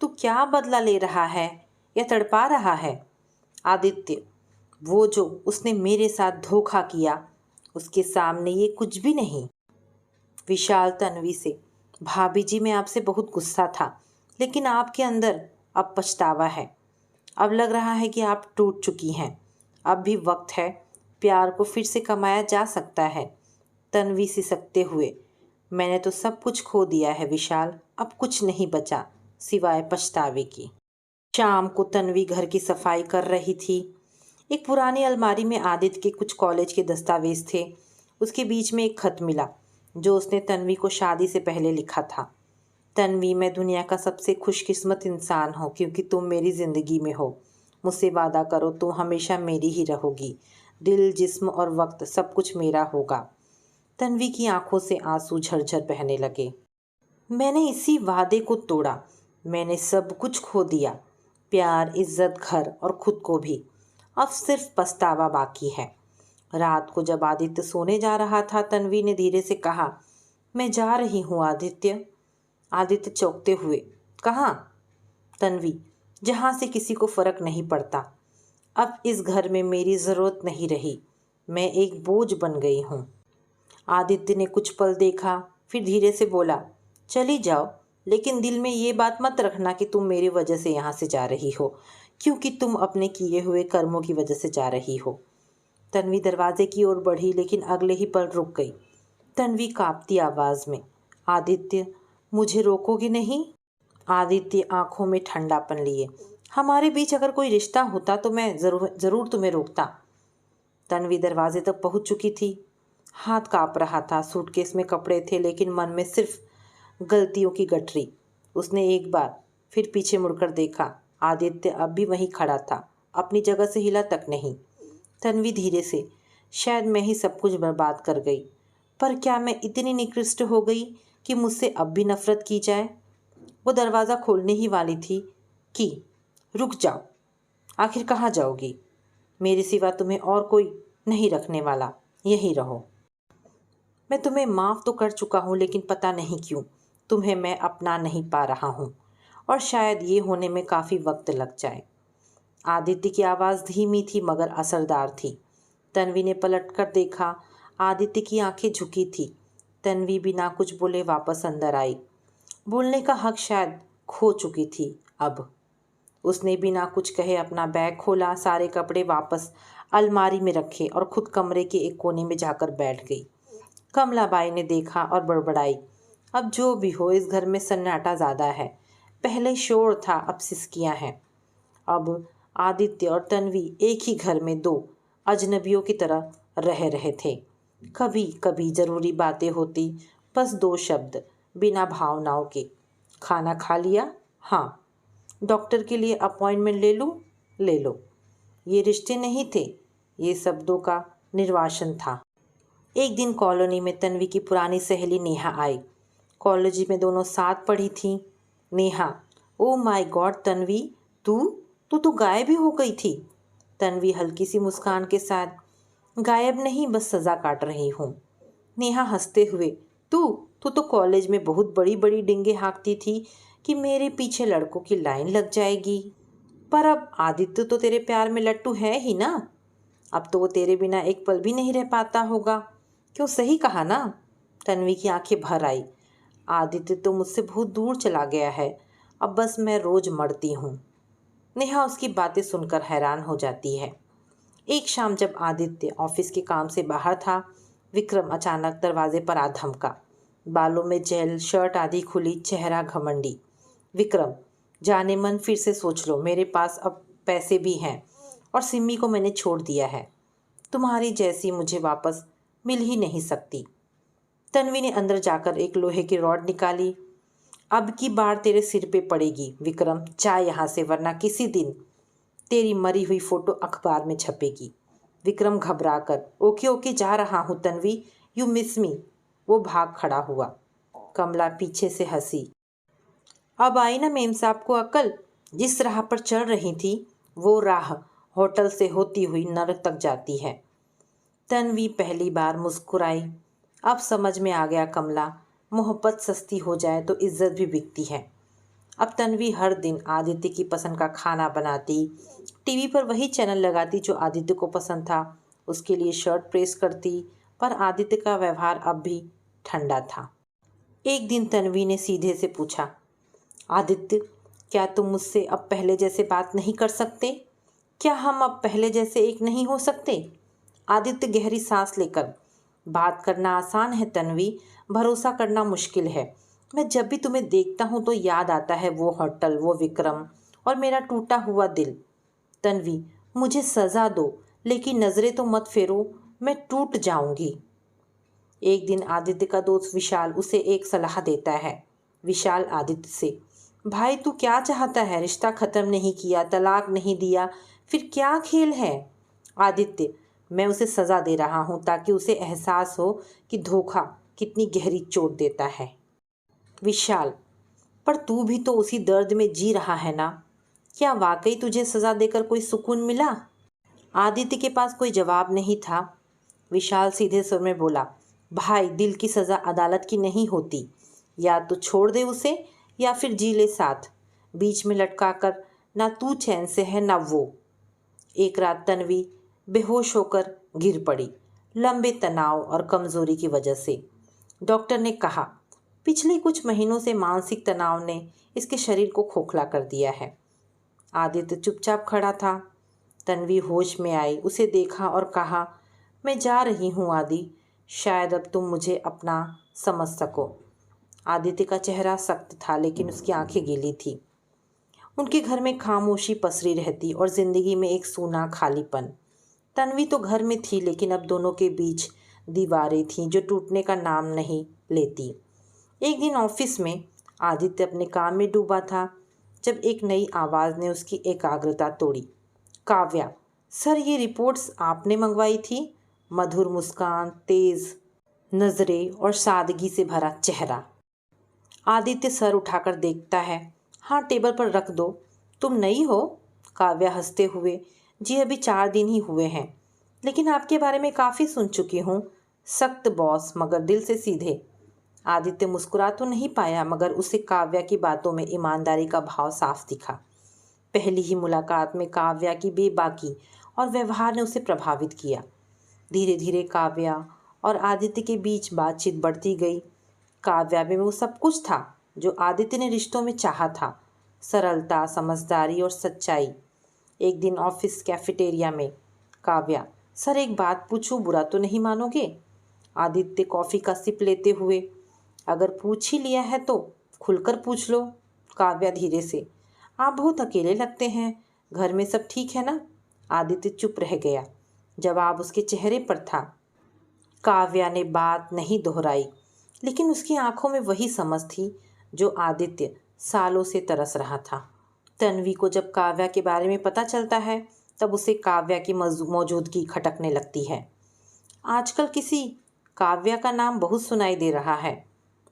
तू क्या बदला ले रहा है या तड़पा रहा है? आदित्य, वो जो उसने मेरे साथ धोखा किया उसके सामने ये कुछ भी नहीं। विशाल तन्वी से, भाभी जी मैं आपसे बहुत गुस्सा था, लेकिन आपके अंदर अब पछतावा है। अब लग रहा है कि आप टूट चुकी हैं। अब भी वक्त है, प्यार को फिर से कमाया जा सकता है। तन्वी सिसकते हुए, मैंने तो सब कुछ खो दिया है विशाल, अब कुछ नहीं बचा सिवाय पछतावे की। शाम को तन्वी घर की सफाई कर रही थी। एक पुरानी अलमारी में आदित्य के कुछ कॉलेज के दस्तावेज थे। उसके बीच में एक खत मिला जो उसने तन्वी को शादी से पहले लिखा था। तन्वी, मैं दुनिया का सबसे खुशकिस्मत इंसान हूँ क्योंकि तुम मेरी ज़िंदगी में हो। मुझसे वादा करो तुम हमेशा मेरी ही रहोगी। दिल, जिस्म और वक्त सब कुछ मेरा होगा। तन्वी की आंखों से आंसू झरझर बहने लगे। मैंने इसी वादे को तोड़ा। मैंने सब कुछ खो दिया, प्यार, इज्जत, घर और खुद को भी। अब सिर्फ पछतावा बाकी है। रात को जब आदित्य सोने जा रहा था, तन्वी ने धीरे से कहा, मैं जा रही हूँ आदित्य। आदित्य चौंकते हुए, कहाँ? तन्वी, जहाँ से किसी को फर्क नहीं पड़ता। अब इस घर में मेरी ज़रूरत नहीं रही, मैं एक बोझ बन गई हूँ। आदित्य ने कुछ पल देखा, फिर धीरे से बोला, चली जाओ, लेकिन दिल में ये बात मत रखना कि तुम मेरी वजह से यहाँ से जा रही हो, क्योंकि तुम अपने किए हुए कर्मों की वजह से जा रही हो। तन्वी दरवाजे की ओर बढ़ी, लेकिन अगले ही पल रुक गई। तन्वी कांपती आवाज़ में, आदित्य, मुझे रोकोगे नहीं? आदित्य आंखों में ठंडापन लिए, हमारे बीच अगर कोई रिश्ता होता तो मैं ज़रूर तुम्हें रोकता। तन्वी दरवाजे तक पहुंच चुकी थी। हाथ कांप रहा था, सूटकेस में कपड़े थे, लेकिन मन में सिर्फ गलतियों की गठरी। उसने एक बार फिर पीछे मुड़कर देखा। आदित्य अब भी वहीं खड़ा था, अपनी जगह से हिला तक नहीं। तन्वी धीरे से, शायद मैं ही सब कुछ बर्बाद कर गई, पर क्या मैं इतनी निकृष्ट हो गई कि मुझसे अब भी नफरत की जाए? वो दरवाज़ा खोलने ही वाली थी कि, रुक जाओ, आखिर कहाँ जाओगी? मेरे सिवा तुम्हें और कोई नहीं रखने वाला, यहीं रहो। मैं तुम्हें माफ़ तो कर चुका हूँ, लेकिन पता नहीं क्यों तुम्हें मैं अपना नहीं पा रहा हूँ, और शायद ये होने में काफ़ी वक्त लग जाए। आदित्य की आवाज़ धीमी थी मगर असरदार थी। तन्वी ने पलटकर देखा। आदित्य की आंखें झुकी थी। तन्वी बिना कुछ बोले वापस अंदर आई। बोलने का हक शायद खो चुकी थी अब। उसने बिना कुछ कहे अपना बैग खोला, सारे कपड़े वापस अलमारी में रखे और खुद कमरे के एक कोने में जाकर बैठ गई। कमलाबाई ने देखा और बड़बड़ाई, अब जो भी हो, इस घर में सन्नाटा ज़्यादा है। पहले शोर था, अब सिसकियाँ हैं। अब आदित्य और तन्वी एक ही घर में दो अजनबियों की तरह रह रहे थे। कभी कभी ज़रूरी बातें होती, बस दो शब्द, बिना भावनाओं के। खाना खा लिया? हाँ। डॉक्टर के लिए अपॉइंटमेंट ले लूँ? ले लो। ये रिश्ते नहीं थे, ये शब्दों का निर्वासन था। एक दिन कॉलोनी में तन्वी की पुरानी सहेली नेहा आई। कॉलेज में दोनों साथ पढ़ी थी। Neha, oh my God Tanvi, तू तू तो गायब ही हो गई थी। तन्वी हल्की सी मुस्कान के साथ, गायब नहीं, बस सज़ा काट रही हूँ। नेहा हंसते हुए, तू तू तो कॉलेज में बहुत बड़ी बड़ी डिंगे हाँकती थी कि मेरे पीछे लड़कों की लाइन लग जाएगी, पर अब आदित्य तो तेरे प्यार में लट्टू है ही ना। अब तो वो तेरे बिना एक पल भी नहीं रह पाता होगा, क्यों? सही कहा ना? तन्वी की आंखें भर आई। आदित्य तो मुझसे बहुत दूर चला गया है, अब बस मैं रोज़ मरती हूँ। नेहा उसकी बातें सुनकर हैरान हो जाती है। एक शाम जब आदित्य ऑफिस के काम से बाहर था, विक्रम अचानक दरवाजे पर आ धमका। बालों में जेल, शर्ट आधी खुली, चेहरा घमंडी। विक्रम, जाने मन फिर से सोच लो, मेरे पास अब पैसे भी हैं और सिमी को मैंने छोड़ दिया है। तुम्हारी जैसी मुझे वापस मिल ही नहीं सकती। तन्वी ने अंदर जाकर एक लोहे की रॉड निकाली। अब की बार तेरे सिर पे पड़ेगी विक्रम, जा यहाँ से, वरना किसी दिन तेरी मरी हुई फोटो अखबार में छपेगी। विक्रम घबरा कर, ओके ओके जा रहा हूँ तन्वी, यू मिस मी। वो भाग खड़ा हुआ। कमला पीछे से हंसी। अब आई ना मेम साहब को अकल। जिस राह पर चल रही थी वो राह होटल से होती हुई नरक तक जाती है। तन्वी पहली बार मुस्कुराई। अब समझ में आ गया कमला, मोहब्बत सस्ती हो जाए तो इज्जत भी बिकती है। अब तन्वी हर दिन आदित्य की पसंद का खाना बनाती, टीवी पर वही चैनल लगाती जो आदित्य को पसंद था, उसके लिए शर्ट प्रेस करती, पर आदित्य का व्यवहार अब भी ठंडा था। एक दिन तन्वी ने सीधे से पूछा, आदित्य, क्या तुम मुझसे अब पहले जैसे बात नहीं कर सकते? क्या हम अब पहले जैसे एक नहीं हो सकते? आदित्य गहरी सांस लेकर, बात करना आसान है तन्वी, भरोसा करना मुश्किल है। मैं जब भी तुम्हें देखता हूँ तो याद आता है वो होटल, वो विक्रम और मेरा टूटा हुआ दिल। तन्वी, मुझे सज़ा दो, लेकिन नज़रें तो मत फेरो, मैं टूट जाऊंगी। एक दिन आदित्य का दोस्त विशाल उसे एक सलाह देता है। विशाल आदित्य से, भाई तू क्या चाहता है? रिश्ता ख़त्म नहीं किया, तलाक नहीं दिया, फिर क्या खेल है? आदित्य, मैं उसे सज़ा दे रहा हूँ ताकि उसे एहसास हो कि धोखा कितनी गहरी चोट देता है। विशाल, पर तू भी तो उसी दर्द में जी रहा है ना? क्या वाकई तुझे सज़ा देकर कोई सुकून मिला? आदित्य के पास कोई जवाब नहीं था। विशाल सीधे सुर में बोला, भाई दिल की सज़ा अदालत की नहीं होती, या तो छोड़ दे उसे या फिर जी ले साथ, बीच में लटका कर ना तू चैन से है ना वो। एक रात तन्वी बेहोश होकर गिर पड़ी, लंबे तनाव और कमज़ोरी की वजह से। डॉक्टर ने कहा, पिछले कुछ महीनों से मानसिक तनाव ने इसके शरीर को खोखला कर दिया है। आदित्य चुपचाप खड़ा था। तन्वी होश में आई, उसे देखा और कहा, मैं जा रही हूँ आदि, शायद अब तुम मुझे अपना समझ सको। आदित्य का चेहरा सख्त था लेकिन उसकी आंखें गीली थी। उनके घर में खामोशी पसरी रहती और जिंदगी में एक सूना खालीपन। तन्वी तो घर में थी लेकिन अब दोनों के बीच दीवारें थीं जो टूटने का नाम नहीं लेती। एक दिन ऑफिस में आदित्य अपने काम में डूबा था जब एक नई आवाज़ ने उसकी एकाग्रता तोड़ी। काव्या, सर ये रिपोर्ट्स आपने मंगवाई थी? मधुर मुस्कान, तेज नज़रें और सादगी से भरा चेहरा। आदित्य सर उठाकर देखता है। हाँ, टेबल पर रख दो। तुम नई हो? काव्या हंसते हुए, जी अभी 4 दिन ही हुए हैं, लेकिन आपके बारे में काफ़ी सुन चुकी हूँ। सख्त बॉस मगर दिल से सीधे। आदित्य मुस्कुरा तो नहीं पाया मगर उसे काव्या की बातों में ईमानदारी का भाव साफ दिखा। पहली ही मुलाकात में काव्या की बेबाकी और व्यवहार ने उसे प्रभावित किया। धीरे धीरे काव्या और आदित्य के बीच बातचीत बढ़ती गई। काव्या में वो सब कुछ था जो आदित्य ने रिश्तों में चाहा था, सरलता, समझदारी और सच्चाई। एक दिन ऑफिस कैफेटेरिया में, काव्या, सर एक बात पूछूं, बुरा तो नहीं मानोगे? आदित्य कॉफ़ी का सिप लेते हुए, अगर पूछ ही लिया है तो खुलकर पूछ लो। काव्या धीरे से, आप बहुत अकेले लगते हैं, घर में सब ठीक है ना? आदित्य चुप रह गया। जवाब उसके चेहरे पर था। काव्या ने बात नहीं दोहराई लेकिन उसकी आंखों में वही समझ थी जो आदित्य सालों से तरस रहा था। तन्वी को जब काव्या के बारे में पता चलता है तब उसे काव्या की मौजूदगी खटकने लगती है। आजकल किसी काव्या का नाम बहुत सुनाई दे रहा है।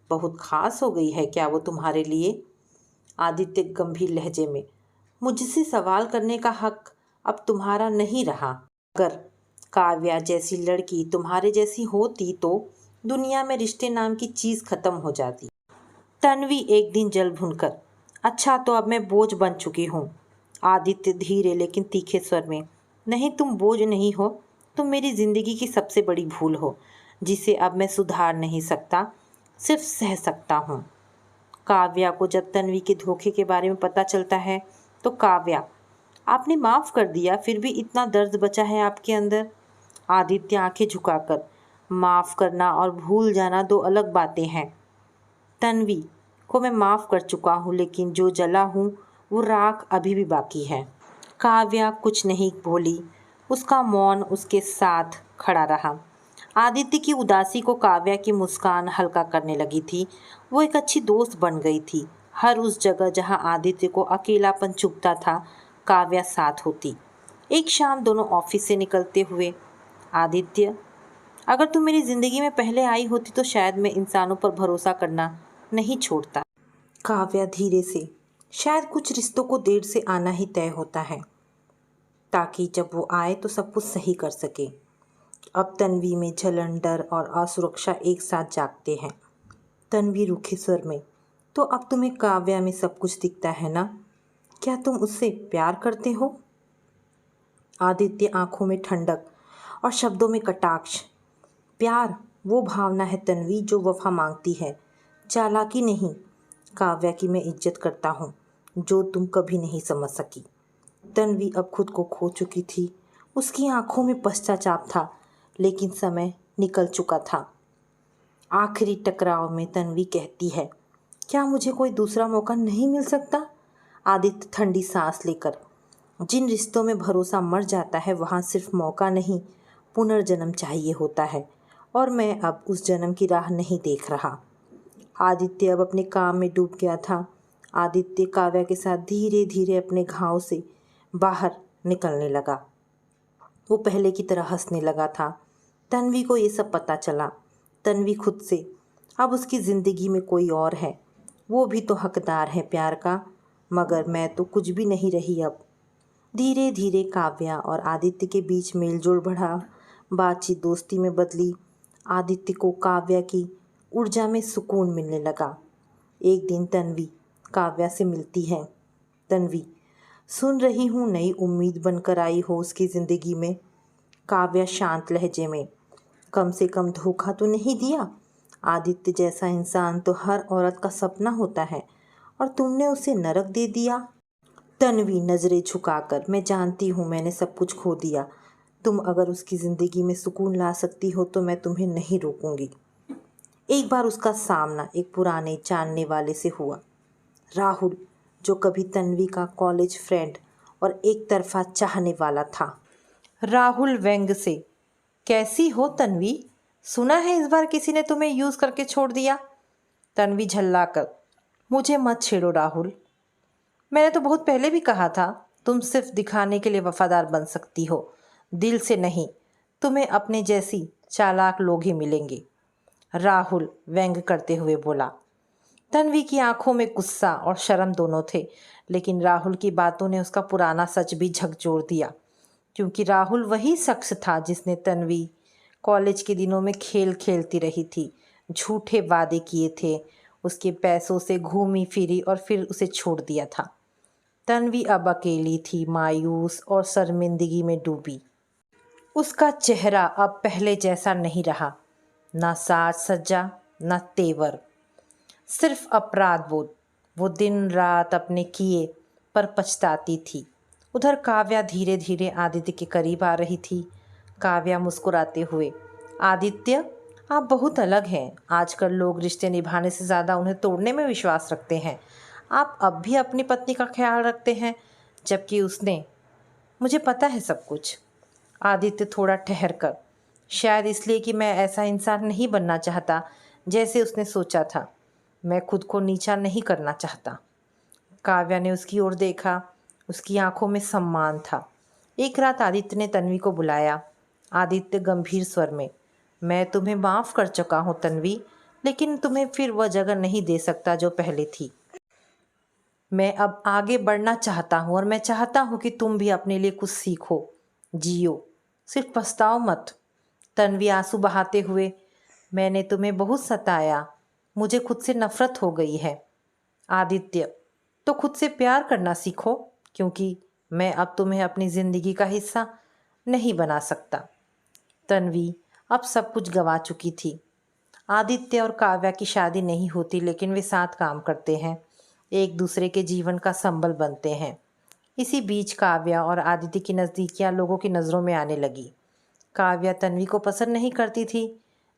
बहुत खास हो गई है क्या वो तुम्हारे लिए? आदित्य गंभीर लहजे में, मुझसे सवाल करने का हक अब तुम्हारा नहीं रहा। अगर काव्या जैसी लड़की तुम्हारे जैसी होती तो दुनिया में रिश्ते नाम की चीज़ खत्म हो जाती। तन्वी एक दिन जल भुनकर, अच्छा तो अब मैं बोझ बन चुकी हूँ। आदित्य धीरे लेकिन तीखे स्वर में, नहीं तुम बोझ नहीं हो, तुम मेरी ज़िंदगी की सबसे बड़ी भूल हो जिसे अब मैं सुधार नहीं सकता, सिर्फ सह सकता हूँ। काव्या को जब तन्वी के धोखे के बारे में पता चलता है तो काव्या, आपने माफ़ कर दिया फिर भी इतना दर्द बचा है आपके अंदर। आदित्य आंखें झुकाकर, माफ़ करना और भूल जाना दो अलग बातें हैं। तन्वी को मैं माफ़ कर चुका हूँ लेकिन जो जला हूँ वो राख अभी भी बाकी है। काव्या कुछ नहीं बोली। उसका मौन उसके साथ खड़ा रहा। आदित्य की उदासी को काव्या की मुस्कान हल्का करने लगी थी। वो एक अच्छी दोस्त बन गई थी। हर उस जगह जहाँ आदित्य को अकेलापन चुभता था, काव्या साथ होती। एक शाम दोनों ऑफिस से निकलते हुए, आदित्य, अगर तुम मेरी ज़िंदगी में पहले आई होती तो शायद मैं इंसानों पर भरोसा करना नहीं छोड़ता। काव्या धीरे से, शायद कुछ रिश्तों को देर से आना ही तय होता है, ताकि जब वो आए तो सब कुछ सही कर सके। अब तन्वी में जलन, डर और असुरक्षा एक साथ जागते हैं। तन्वी रूखे स्वर में, तो अब तुम्हें काव्या में सब कुछ दिखता है ना? क्या तुम उससे प्यार करते हो? आदित्य आंखों में ठंडक और शब्दों में कटाक्ष। प्यार वो भावना है तन्वी जो वफा मांगती है, चालाकी नहीं। काव्या की मैं इज्जत करता हूँ, जो तुम कभी नहीं समझ सकी। तन्वी अब खुद को खो चुकी थी। उसकी आंखों में पश्चाताप था, लेकिन समय निकल चुका था। आखिरी टकराव में तन्वी कहती है, क्या मुझे कोई दूसरा मौका नहीं मिल सकता? आदित्य ठंडी सांस लेकर, जिन रिश्तों में भरोसा मर जाता है वहाँ सिर्फ मौका नहीं, पुनर्जन्म चाहिए होता है, और मैं अब उस जन्म की राह नहीं देख रहा। आदित्य अब अपने काम में डूब गया था। आदित्य काव्या के साथ धीरे धीरे अपने घाव से बाहर निकलने लगा। वो पहले की तरह हंसने लगा था। तन्वी को ये सब पता चला। तन्वी खुद से, अब उसकी ज़िंदगी में कोई और है, वो भी तो हकदार है प्यार का, मगर मैं तो कुछ भी नहीं रही अब। धीरे धीरे काव्या और आदित्य के बीच मेलजोल बढ़ा, बातचीत दोस्ती में बदली। आदित्य को काव्या की ऊर्जा में सुकून मिलने लगा। एक दिन तन्वी काव्या से मिलती है। तन्वी, सुन रही हूँ नई उम्मीद बनकर आई हो उसकी ज़िंदगी में। काव्या शांत लहजे में, कम से कम धोखा तो नहीं दिया? आदित्य जैसा इंसान तो हर औरत का सपना होता है, और तुमने उसे नरक दे दिया। तन्वी नज़रें झुकाकर, मैं जानती हूँ मैंने सब कुछ खो दिया। तुम अगर उसकी ज़िंदगी में सुकून ला सकती हो तो मैं तुम्हें नहीं रोकूंगी। एक बार उसका सामना एक पुराने जानने वाले से हुआ, राहुल, जो कभी तन्वी का कॉलेज फ्रेंड और एक तरफा चाहने वाला था। राहुल व्यंग से, कैसी हो तन्वी? सुना है इस बार किसी ने तुम्हें यूज़ करके छोड़ दिया। तन्वी झल्लाकर, मुझे मत छेड़ो राहुल। मैंने तो बहुत पहले भी कहा था, तुम सिर्फ दिखाने के लिए वफादार बन सकती हो, दिल से नहीं। तुम्हें अपने जैसी चालाक लोग ही मिलेंगे, राहुल व्यंग करते हुए बोला। तन्वी की आंखों में गुस्सा और शर्म दोनों थे, लेकिन राहुल की बातों ने उसका पुराना सच भी झकझोर दिया, क्योंकि राहुल वही शख्स था जिसने तन्वी कॉलेज के दिनों में खेल खेलती रही थी, झूठे वादे किए थे, उसके पैसों से घूमी फिरी और फिर उसे छोड़ दिया था। तन्वी अब अकेली थी, मायूस और शर्मिंदगी में डूबी। उसका चेहरा अब पहले जैसा नहीं रहा, ना साज सज्जा, ना तेवर, सिर्फ अपराध बोध। वो दिन रात अपने किए पर पछताती थी। उधर काव्या धीरे धीरे आदित्य के करीब आ रही थी। काव्या मुस्कुराते हुए, आदित्य, आप बहुत अलग हैं। आजकल लोग रिश्ते निभाने से ज़्यादा उन्हें तोड़ने में विश्वास रखते हैं। आप अब भी अपनी पत्नी का ख्याल रखते हैं, जबकि उसने, मुझे पता है सब कुछ। आदित्य थोड़ा ठहर कर, शायद इसलिए कि मैं ऐसा इंसान नहीं बनना चाहता जैसे उसने सोचा था। मैं खुद को नीचा नहीं करना चाहता। काव्या ने उसकी ओर देखा। उसकी आंखों में सम्मान था। एक रात आदित्य ने तन्वी को बुलाया। आदित्य गंभीर स्वर में, मैं तुम्हें माफ़ कर चुका हूँ तन्वी, लेकिन तुम्हें फिर वह जगह नहीं दे सकता जो पहले थी। मैं अब आगे बढ़ना चाहता हूँ, और मैं चाहता हूँ कि तुम भी अपने लिए कुछ सीखो, जियो, सिर्फ पछताओ मत। तन्वी आंसू बहाते हुए, मैंने तुम्हें बहुत सताया, मुझे खुद से नफरत हो गई है। आदित्य, तो खुद से प्यार करना सीखो, क्योंकि मैं अब तुम्हें अपनी ज़िंदगी का हिस्सा नहीं बना सकता। तन्वी अब सब कुछ गंवा चुकी थी। आदित्य और काव्या की शादी नहीं होती, लेकिन वे साथ काम करते हैं, एक दूसरे के जीवन का संबल बनते हैं। इसी बीच काव्या और आदित्य की नज़दीकियाँ लोगों की नज़रों में आने लगी। काव्या तन्वी को पसंद नहीं करती थी,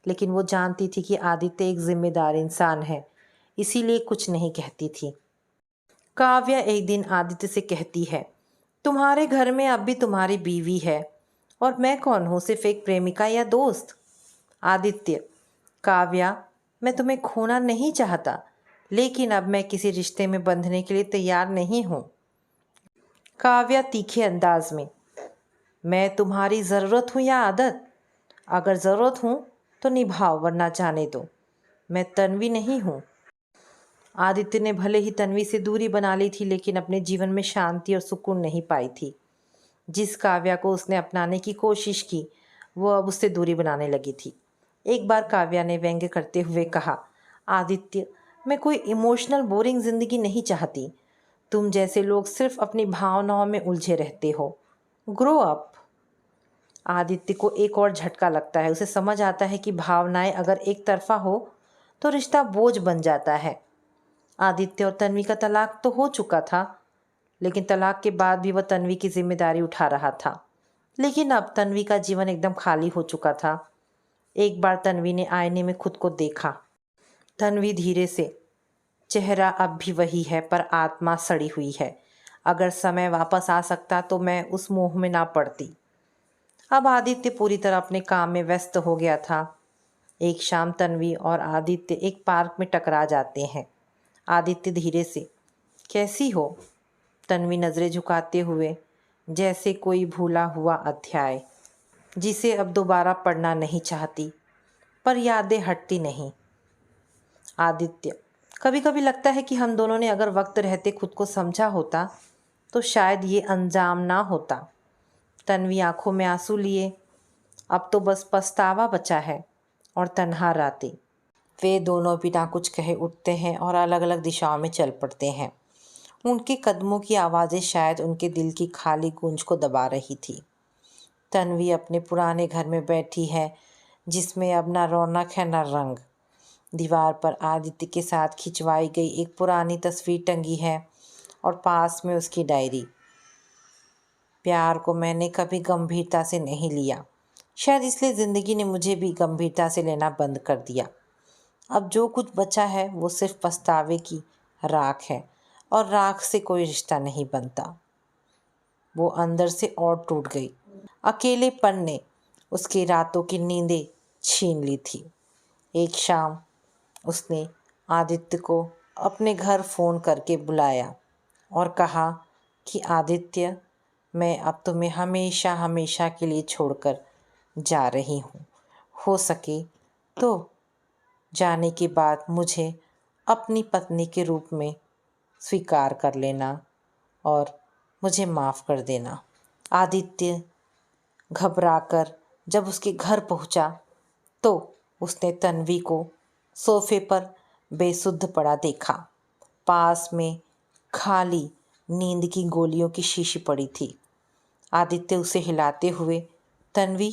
लेकिन वो जानती थी कि आदित्य एक जिम्मेदार इंसान है, इसीलिए कुछ नहीं कहती थी। काव्या एक दिन आदित्य से कहती है, तुम्हारे घर में अब भी तुम्हारी बीवी है, और मैं कौन हूँ, सिर्फ एक प्रेमिका या दोस्त? आदित्य, काव्या, मैं तुम्हें खोना नहीं चाहता, लेकिन अब मैं किसी रिश्ते में बंधने के लिए तैयार नहीं हूँ। काव्या तीखे अंदाज में, मैं तुम्हारी ज़रूरत हूँ या आदत? अगर ज़रूरत हूँ तो निभाओ, वरना जाने दो। मैं तन्वी नहीं हूँ। आदित्य ने भले ही तन्वी से दूरी बना ली थी, लेकिन अपने जीवन में शांति और सुकून नहीं पाई थी। जिस काव्या को उसने अपनाने की कोशिश की, वो अब उससे दूरी बनाने लगी थी। एक बार काव्या ने व्यंग्य करते हुए कहा, आदित्य, मैं कोई इमोशनल बोरिंग ज़िंदगी नहीं चाहती। तुम जैसे लोग सिर्फ अपनी भावनाओं में उलझे रहते हो। Grow up. आदित्य को एक और झटका लगता है। उसे समझ आता है कि भावनाएं अगर एक तरफा हो तो रिश्ता बोझ बन जाता है। आदित्य और तन्वी का तलाक तो हो चुका था, लेकिन तलाक के बाद भी वह तन्वी की जिम्मेदारी उठा रहा था। लेकिन अब तन्वी का जीवन एकदम खाली हो चुका था। एक बार तन्वी ने आईने में खुद को देखा। तन्वी धीरे से, चेहरा अब भी वही है, पर आत्मा सड़ी हुई है। अगर समय वापस आ सकता तो मैं उस मोह में ना पड़ती। अब आदित्य पूरी तरह अपने काम में व्यस्त हो गया था। एक शाम तन्वी और आदित्य एक पार्क में टकरा जाते हैं। आदित्य धीरे से, कैसी हो? तन्वी नज़रें झुकाते हुए, जैसे कोई भूला हुआ अध्याय जिसे अब दोबारा पढ़ना नहीं चाहती, पर यादें हटती नहीं। आदित्य, कभी कभी लगता है कि हम दोनों ने अगर वक्त रहते खुद को समझा होता तो शायद ये अंजाम ना होता। तन्वी आंखों में आंसू लिए, अब तो बस पछतावा बचा है और तन्हा रातें। वे दोनों बिना कुछ कहे उठते हैं और अलग अलग दिशाओं में चल पड़ते हैं। उनके कदमों की आवाज़ें शायद उनके दिल की खाली गूंज को दबा रही थी। तन्वी अपने पुराने घर में बैठी है, जिसमें अब ना रौनक है ना रंग। दीवार पर आदित्य के साथ खिंचवाई गई एक पुरानी तस्वीर टंगी है और पास में उसकी डायरी। प्यार को मैंने कभी गंभीरता से नहीं लिया, शायद इसलिए ज़िंदगी ने मुझे भी गंभीरता से लेना बंद कर दिया। अब जो कुछ बचा है वो सिर्फ पछतावे की राख है, और राख से कोई रिश्ता नहीं बनता। वो अंदर से और टूट गई। अकेलेपन ने उसकी रातों की नींदें छीन ली थी। एक शाम उसने आदित्य को अपने घर फ़ोन करके बुलाया और कहा कि आदित्य, मैं अब तुम्हें हमेशा हमेशा के लिए छोड़कर जा रही हूँ। हो सके तो जाने के बाद मुझे अपनी पत्नी के रूप में स्वीकार कर लेना और मुझे माफ़ कर देना। आदित्य घबराकर जब उसके घर पहुंचा तो उसने तन्वी को सोफे पर बेसुध पड़ा देखा। पास में खाली नींद की गोलियों की शीशी पड़ी थी। आदित्य उसे हिलाते हुए, तन्वी,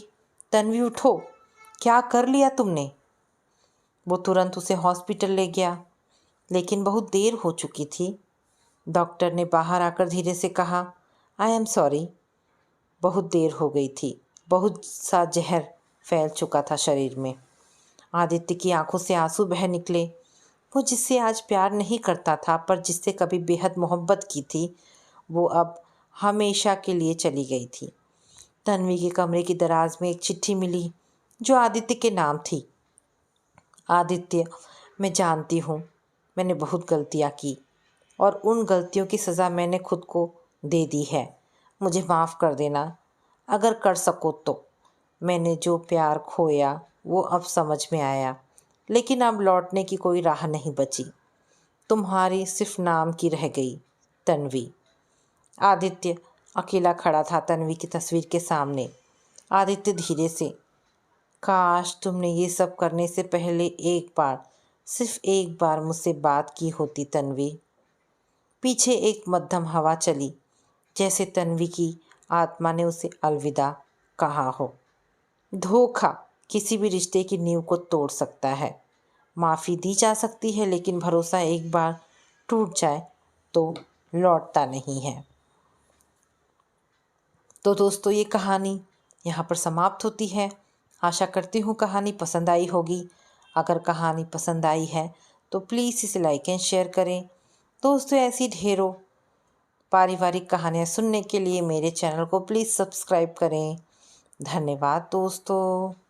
तन्वी उठो, क्या कर लिया तुमने? वो तुरंत उसे हॉस्पिटल ले गया, लेकिन बहुत देर हो चुकी थी। डॉक्टर ने बाहर आकर धीरे से कहा, आई एम सॉरी, बहुत देर हो गई थी, बहुत सा जहर फैल चुका था शरीर में। आदित्य की आंखों से आंसू बह निकले। वो जिससे आज प्यार नहीं करता था, पर जिससे कभी बेहद मोहब्बत की थी, वो अब हमेशा के लिए चली गई थी। तन्वी के कमरे की दराज में एक चिट्ठी मिली जो आदित्य के नाम थी। आदित्य, मैं जानती हूँ मैंने बहुत गलतियाँ की और उन गलतियों की सज़ा मैंने खुद को दे दी है। मुझे माफ़ कर देना अगर कर सको तो। मैंने जो प्यार खोया वो अब समझ में आया, लेकिन अब लौटने की कोई राह नहीं बची। तुम्हारी सिर्फ नाम की रह गई, तन्वी। आदित्य अकेला खड़ा था तन्वी की तस्वीर के सामने। आदित्य धीरे से, काश तुमने ये सब करने से पहले एक बार, सिर्फ एक बार मुझसे बात की होती तन्वी। पीछे एक मध्यम हवा चली, जैसे तन्वी की आत्मा ने उसे अलविदा कहा हो। धोखा किसी भी रिश्ते की नींव को तोड़ सकता है। माफ़ी दी जा सकती है, लेकिन भरोसा एक बार टूट जाए तो लौटता नहीं है। तो दोस्तों, ये कहानी यहाँ पर समाप्त होती है। आशा करती हूँ कहानी पसंद आई होगी। अगर कहानी पसंद आई है तो प्लीज़ इसे लाइक एंड शेयर करें। दोस्तों, ऐसी ढेरों पारिवारिक कहानियाँ सुनने के लिए मेरे चैनल को प्लीज़ सब्सक्राइब करें। धन्यवाद दोस्तों।